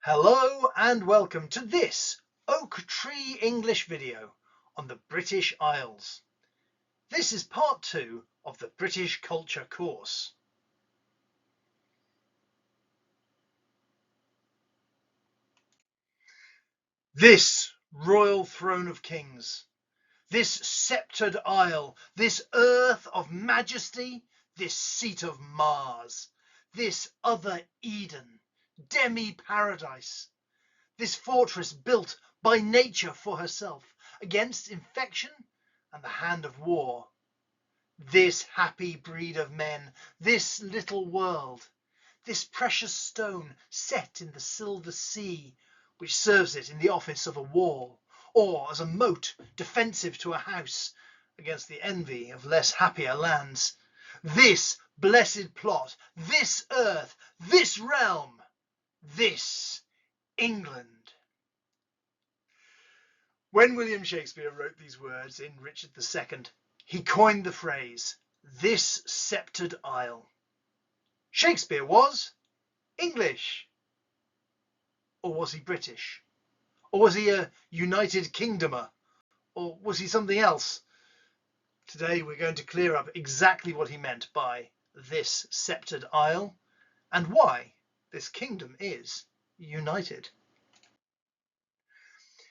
Hello and welcome to this Oak Tree English video on the British Isles. This is part 2 of the British Culture course. This royal throne of kings, this sceptred isle, this earth of majesty, this seat of Mars, this other Eden, demi-paradise, this fortress built by nature for herself against infection and the hand of war. This happy breed of men, this little world, this precious stone set in the silver sea, which serves it in the office of a wall, or as a moat defensive to a house against the envy of less happier lands. This blessed plot, this earth, this realm, this England. When William Shakespeare wrote these words in Richard II, he coined the phrase, "this sceptred isle." Shakespeare was English. Or was he British? Or was he a United Kingdomer? Or was he something else? Today we're going to clear up exactly what he meant by this sceptred isle and why this kingdom is united.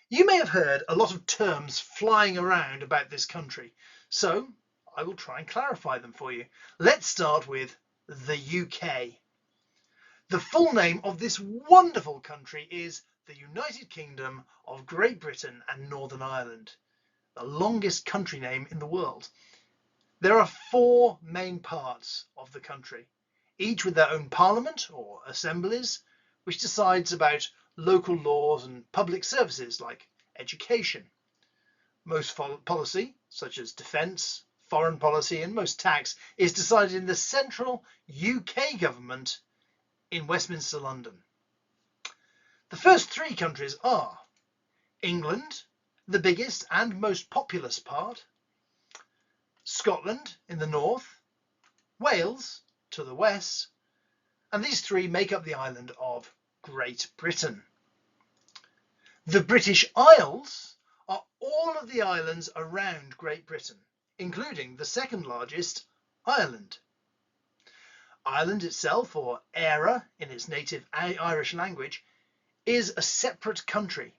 You may have heard a lot of terms flying around about this country, so I will try and clarify them for you. Let's start with the UK. The full name of this wonderful country is the United Kingdom of Great Britain and Northern Ireland, the longest country name in the world. There are 4 main parts of the country, each with their own parliament or assemblies, which decides about local laws and public services like education. Most policy, such as defence, foreign policy and most tax, is decided in the central UK government in Westminster, London. The first 3 countries are England, the biggest and most populous part, Scotland in the north, Wales to the west, and these 3 make up the island of Great Britain. The British Isles are all of the islands around Great Britain, including the second largest, Ireland. Ireland itself, or Éire in its native Irish language, is a separate country.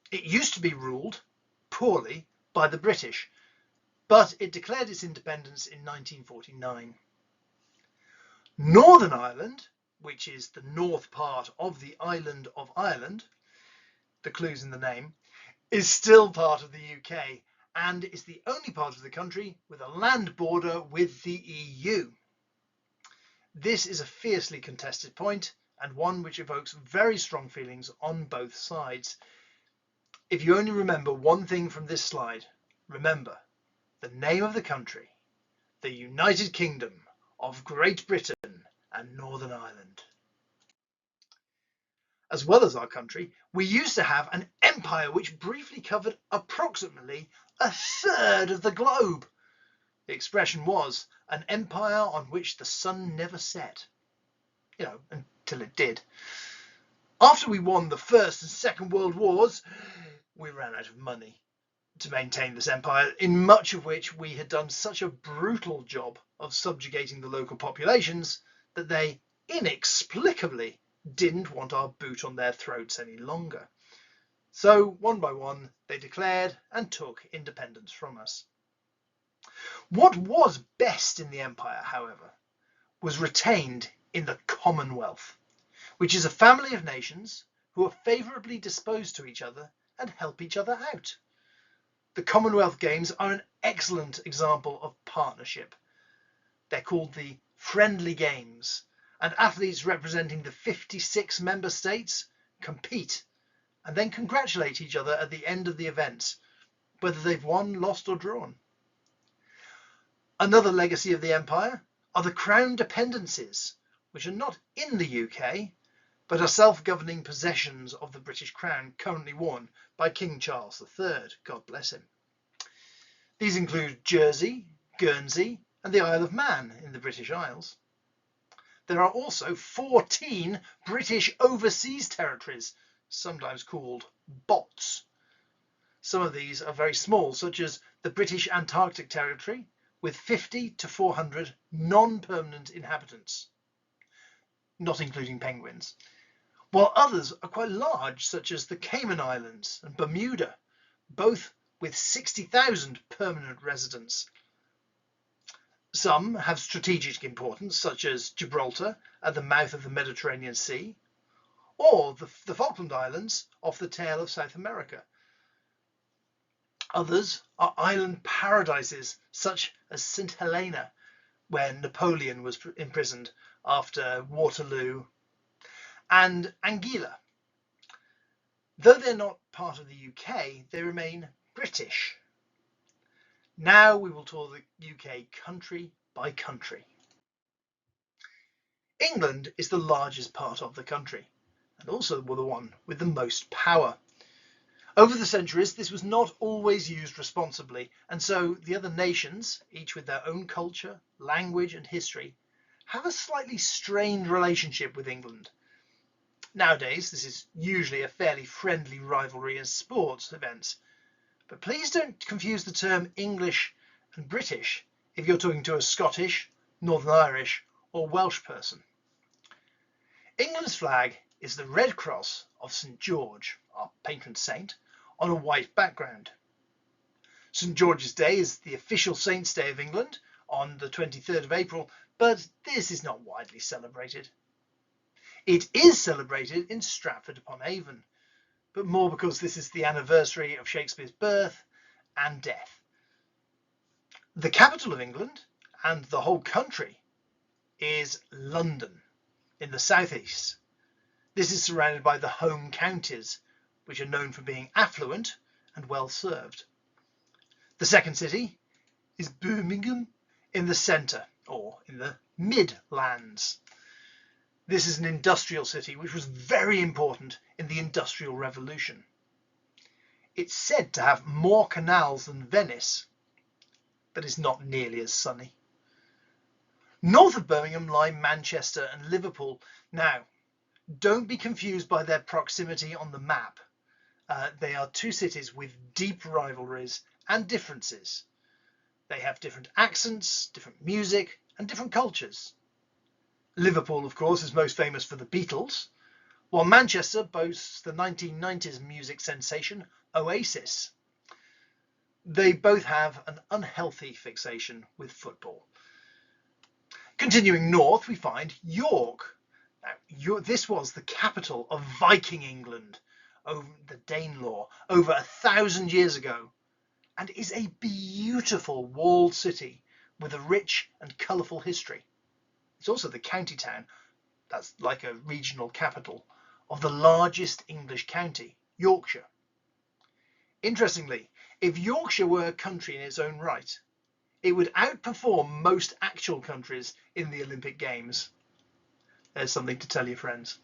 It used to be ruled, poorly, by the British, but it declared its independence in 1949. Northern Ireland, which is the north part of the island of Ireland, the clue's in the name, is still part of the UK and is the only part of the country with a land border with the EU. This is a fiercely contested point and one which evokes very strong feelings on both sides. If you only remember one thing from this slide, remember the name of the country, the United Kingdom of Great Britain and Northern Ireland. As well as our country, we used to have an empire which briefly covered approximately 1/3 of the globe. The expression was an empire on which the sun never set, until it did. After we won the First and Second World Wars, we ran out of money to maintain this empire, in much of which we had done such a brutal job of subjugating the local populations that they inexplicably didn't want our boot on their throats any longer. So one by one they declared and took independence from us. What was best in the empire, however, was retained in the Commonwealth, which is a family of nations who are favourably disposed to each other and help each other out. The Commonwealth Games are an excellent example of partnership. They're called the Friendly Games, and athletes representing the 56 member states compete and then congratulate each other at the end of the events, whether they've won, lost or drawn. Another legacy of the empire are the Crown dependencies, which are not in the UK, but are self-governing possessions of the British Crown currently worn by King Charles III, God bless him. These include Jersey, Guernsey and the Isle of Man in the British Isles. there are also 14 British overseas territories, sometimes called BOTs. Some of these are very small, such as the British Antarctic Territory, with 50 to 400 non-permanent inhabitants, not including penguins, while others are quite large, such as the Cayman Islands and Bermuda, both with 60,000 permanent residents. Some have strategic importance, such as Gibraltar at the mouth of the Mediterranean Sea, or the Falkland Islands off the tail of South America. Others are island paradises, such as St Helena, where Napoleon was imprisoned after Waterloo, and Anguilla. Though they're not part of the UK, they remain British. Now we will tour the UK country by country. England is the largest part of the country, and also the one with the most power. Over the centuries, this was not always used responsibly, and so the other nations, each with their own culture, language and history, have a slightly strained relationship with England. Nowadays, this is usually a fairly friendly rivalry in sports events, but please don't confuse the term English and British if you're talking to a Scottish, Northern Irish or Welsh person. England's flag is the red cross of St George, our patron saint, on a white background. St George's Day is the official Saints' Day of England on the 23rd of April, but this is not widely celebrated. It is celebrated in Stratford-upon-Avon, but more because this is the anniversary of Shakespeare's birth and death. The capital of England and the whole country is London in the southeast. This is surrounded by the home counties, which are known for being affluent and well served. The second city is Birmingham in the centre, or in the Midlands. This is an industrial city which was very important in the Industrial Revolution. It's said to have more canals than Venice, but is not nearly as sunny. North of Birmingham lie Manchester and Liverpool. Now, don't be confused by their proximity on the map. They are two cities with deep rivalries and differences. They have different accents, different music, and different cultures. Liverpool, of course, is most famous for the Beatles, while Manchester boasts the 1990s music sensation Oasis. They both have an unhealthy fixation with football. Continuing north, we find York. Now, this was the capital of Viking England, over the Danelaw, over 1,000 years ago, and is a beautiful walled city with a rich and colourful history. It's also the county town, that's like a regional capital, of the largest English county, Yorkshire. Interestingly, if Yorkshire were a country in its own right, it would outperform most actual countries in the Olympic Games. There's something to tell your friends.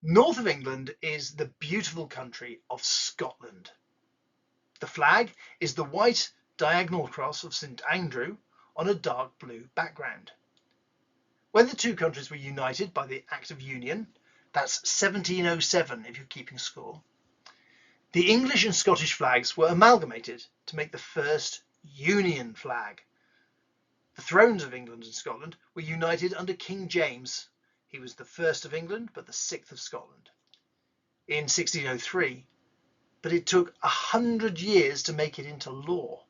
North of England is the beautiful country of Scotland. The flag is the white diagonal cross of St Andrew on a dark blue background. When the two countries were united by the Act of Union, that's 1707 if you're keeping score, the English and Scottish flags were amalgamated to make the first Union flag. The thrones of England and Scotland were united under King James. He was the first of England, but the sixth of Scotland, in 1603. But it took 100 years to make it into law.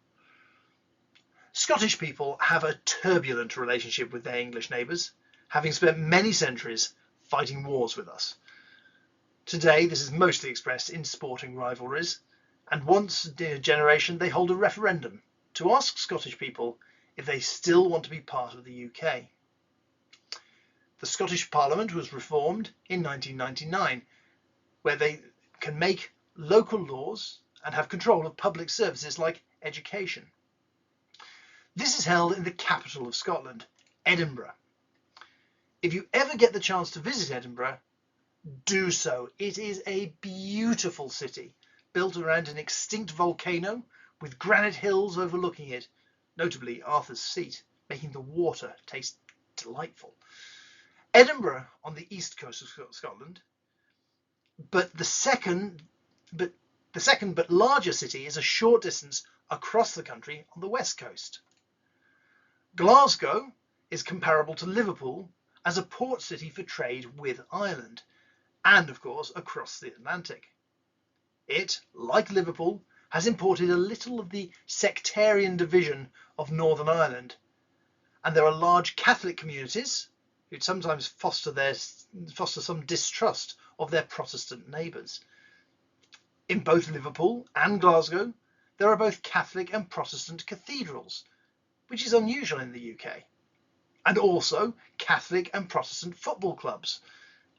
Scottish people have a turbulent relationship with their English neighbours, having spent many centuries fighting wars with us. Today, this is mostly expressed in sporting rivalries, and once in a generation they hold a referendum to ask Scottish people if they still want to be part of the UK. The Scottish Parliament was reformed in 1999, where they can make local laws and have control of public services like education. This is held in the capital of Scotland, Edinburgh. If you ever get the chance to visit Edinburgh, do so. It is a beautiful city, built around an extinct volcano with granite hills overlooking it, notably Arthur's Seat, making the water taste delightful. Edinburgh on the east coast of Scotland, but the second but larger city is a short distance across the country on the west coast. Glasgow is comparable to Liverpool as a port city for trade with Ireland, and of course across the Atlantic. It, like Liverpool, has imported a little of the sectarian division of Northern Ireland, and there are large Catholic communities who sometimes foster some distrust of their Protestant neighbours. In both Liverpool and Glasgow, there are both Catholic and Protestant cathedrals, which is unusual in the UK, and also Catholic and Protestant football clubs,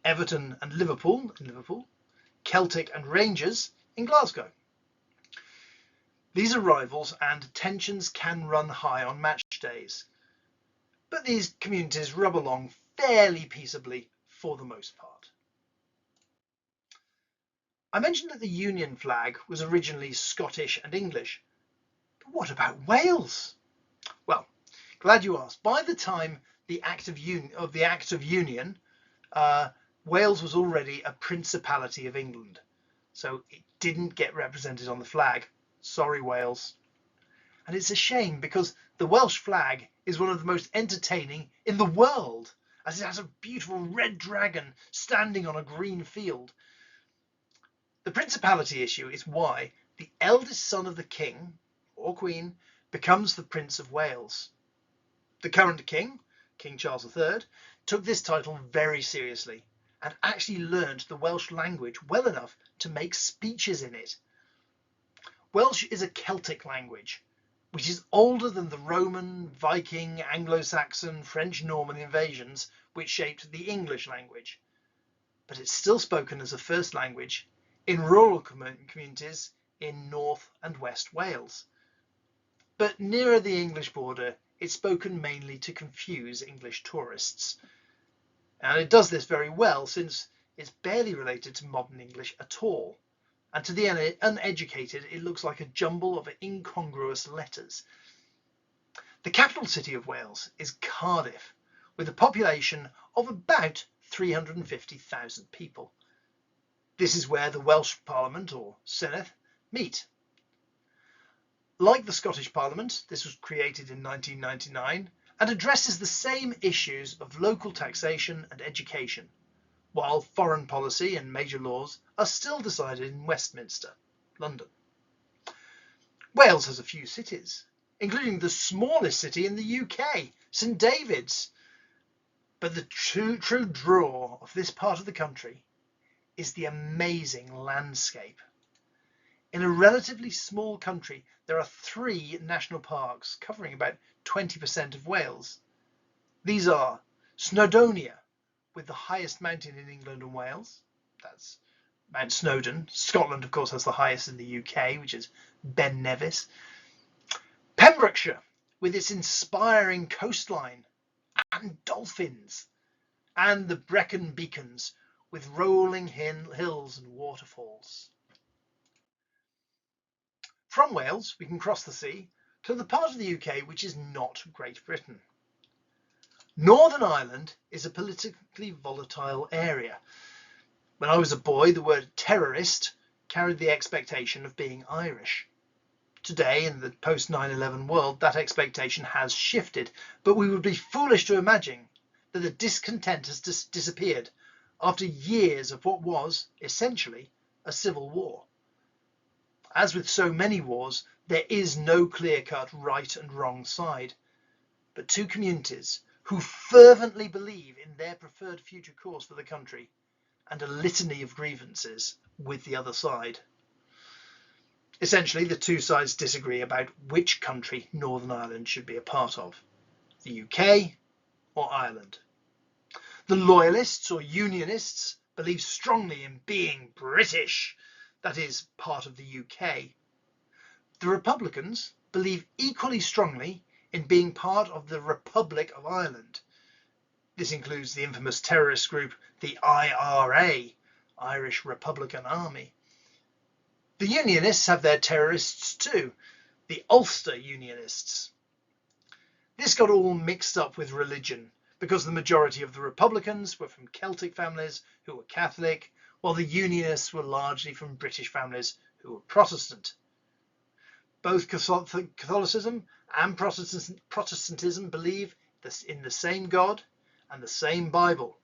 Everton and Liverpool in Liverpool, Celtic and Rangers in Glasgow. These are rivals and tensions can run high on match days, but these communities rub along fairly peaceably for the most part. I mentioned that the Union flag was originally Scottish and English, but what about Wales? Well, glad you asked. By the time the Act of Union, Wales was already a Principality of England, so it didn't get represented on the flag. Sorry, Wales. And it's a shame because the Welsh flag is one of the most entertaining in the world, as it has a beautiful red dragon standing on a green field. The Principality issue is why the eldest son of the King or Queen becomes the Prince of Wales. The current King, King Charles III, took this title very seriously and actually learned the Welsh language well enough to make speeches in it. Welsh is a Celtic language, which is older than the Roman, Viking, Anglo-Saxon, French, Norman invasions which shaped the English language. But it's still spoken as a first language in rural communities in North and West Wales. But nearer the English border, it's spoken mainly to confuse English tourists. And it does this very well since it's barely related to modern English at all. And to the uneducated, it looks like a jumble of incongruous letters. The capital city of Wales is Cardiff, with a population of about 350,000 people. This is where the Welsh Parliament, or Senedd, meet. Like the Scottish Parliament, this was created in 1999 and addresses the same issues of local taxation and education, while foreign policy and major laws are still decided in Westminster, London. Wales has a few cities, including the smallest city in the UK, St David's. But the true draw of this part of the country is the amazing landscape. In a relatively small country, there are 3 national parks covering about 20% of Wales. These are Snowdonia, with the highest mountain in England and Wales. That's Mount Snowdon. Scotland, of course, has the highest in the UK, which is Ben Nevis. Pembrokeshire, with its inspiring coastline and dolphins. And the Brecon Beacons, with rolling hills and waterfalls. From Wales, we can cross the sea to the part of the UK which is not Great Britain. Northern Ireland is a politically volatile area. When I was a boy, the word terrorist carried the expectation of being Irish. Today, in the post-9/11 world, that expectation has shifted, but we would be foolish to imagine that the discontent has disappeared after years of what was, essentially, a civil war. As with so many wars, there is no clear-cut right and wrong side, but 2 communities who fervently believe in their preferred future course for the country, and a litany of grievances with the other side. Essentially, the 2 sides disagree about which country Northern Ireland should be a part of, the UK or Ireland. The Loyalists or Unionists believe strongly in being British, that is, part of the UK. The Republicans believe equally strongly in being part of the Republic of Ireland. This includes the infamous terrorist group, the IRA, Irish Republican Army. The Unionists have their terrorists too, the Ulster Unionists. This got all mixed up with religion, because the majority of the Republicans were from Celtic families who were Catholic, while the Unionists were largely from British families who were Protestant. Both Catholicism and Protestantism believe in the same God and the same Bible,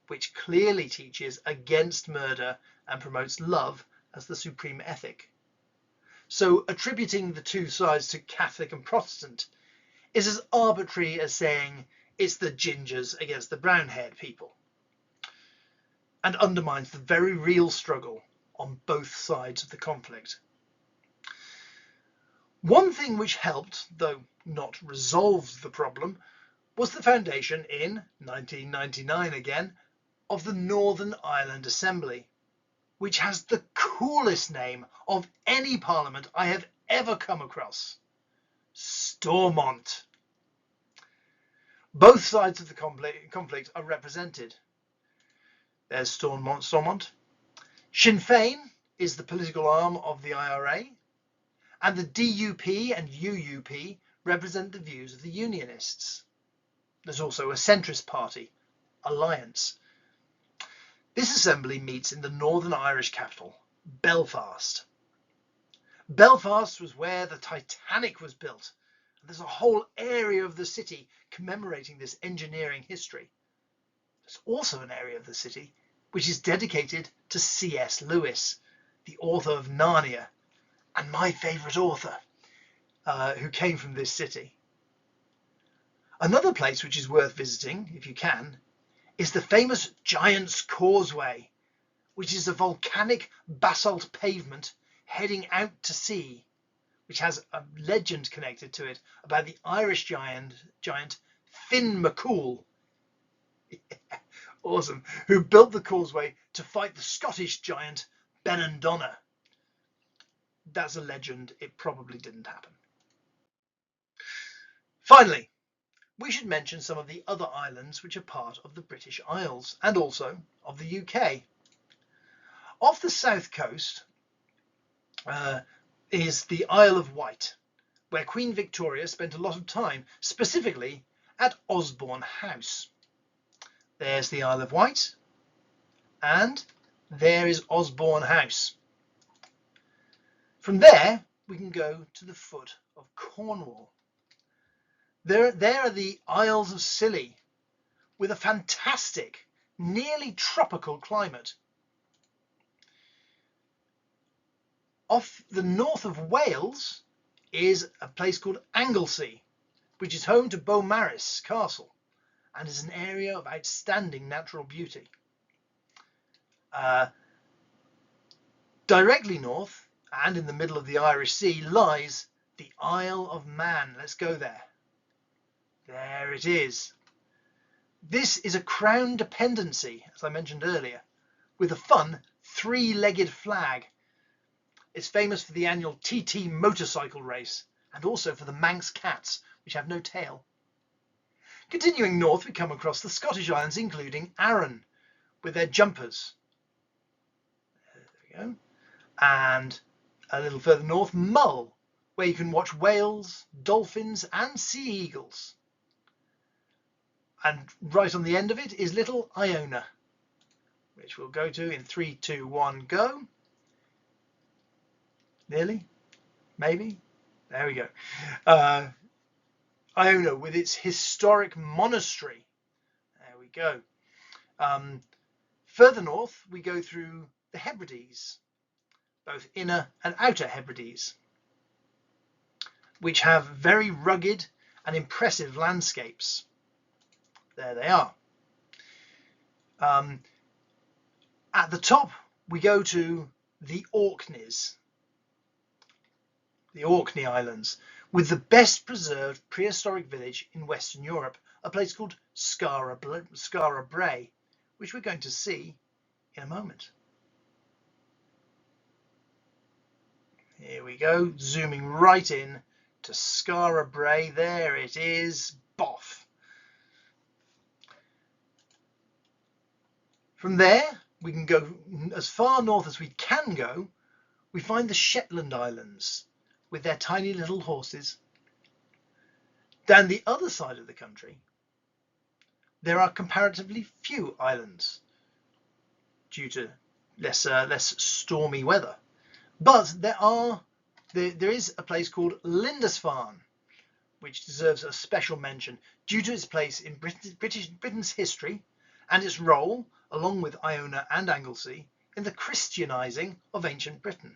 which clearly teaches against murder and promotes love as the supreme ethic. So attributing the two sides to Catholic and Protestant is as arbitrary as saying it's the gingers against the brown-haired people, and undermines the very real struggle on both sides of the conflict. One thing which helped, though not resolved the problem, was the foundation in 1999 again of the Northern Ireland Assembly, which has the coolest name of any parliament I have ever come across: Stormont. Both sides of the conflict are represented. There's Stormont. Sinn Féin is the political arm of the IRA, and the DUP and UUP represent the views of the Unionists. There's also a centrist party, Alliance. This assembly meets in the Northern Irish capital, Belfast. Belfast was where the Titanic was built. There's a whole area of the city commemorating this engineering history. There's also an area of the city which is dedicated to C.S. Lewis, the author of Narnia, and my favourite author, who came from this city. Another place which is worth visiting, if you can, is the famous Giant's Causeway, which is a volcanic basalt pavement heading out to sea, which has a legend connected to it about the Irish giant Finn McCool, awesome, who built the causeway to fight the Scottish giant Benandonna. That's a legend. It probably didn't happen. Finally, we should mention some of the other islands which are part of the British Isles and also of the UK. Off the south coast is the Isle of Wight, where Queen Victoria spent a lot of time, specifically at Osborne House. There's the Isle of Wight, and there is Osborne House. From there, we can go to the foot of Cornwall. There are the Isles of Scilly, with a fantastic, nearly tropical climate. Off the north of Wales is a place called Anglesey, which is home to Beaumaris Castle and is an area of outstanding natural beauty. Directly north and in the middle of the Irish Sea lies the Isle of Man. Let's go there. There it is. This is a crown dependency, as I mentioned earlier, with a fun three-legged flag. It's famous for the annual TT motorcycle race and also for the Manx cats, which have no tail. Continuing north, we come across the Scottish Islands, including Arran, with their jumpers. There we go. And a little further north, Mull, where you can watch whales, dolphins and sea eagles. And right on the end of it is little Iona, which we'll go to in 3, 2, 1, go. Nearly? Maybe? There we go. Iona with its historic monastery. There we go. Further north, we go through the Hebrides, both Inner and Outer Hebrides, which have very rugged and impressive landscapes. There they are. At the top, we go to the Orkneys, the Orkney Islands, with the best preserved prehistoric village in Western Europe, a place called Skara Brae, which we're going to see in a moment. Here we go, zooming right in to Skara Brae. There it is, boff. From there, we can go as far north as we can go. We find the Shetland Islands with their tiny little horses. Down the other side of the country, there are comparatively few islands due to less stormy weather. But there is a place called Lindisfarne, which deserves a special mention due to its place in Britain's history and its role, along with Iona and Anglesey, in the Christianising of ancient Britain.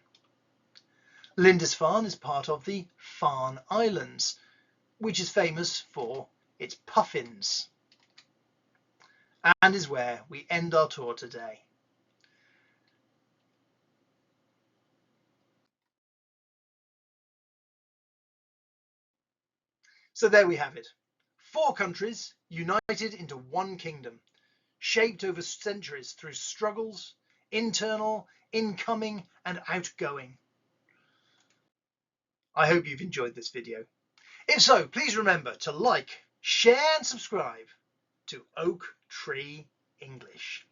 Lindisfarne is part of the Farne Islands, which is famous for its puffins, and is where we end our tour today. So there we have it. 4 countries united into one kingdom, shaped over centuries through struggles, internal, incoming and outgoing. I hope you've enjoyed this video. If so, please remember to like, share and subscribe to Oak Tree English.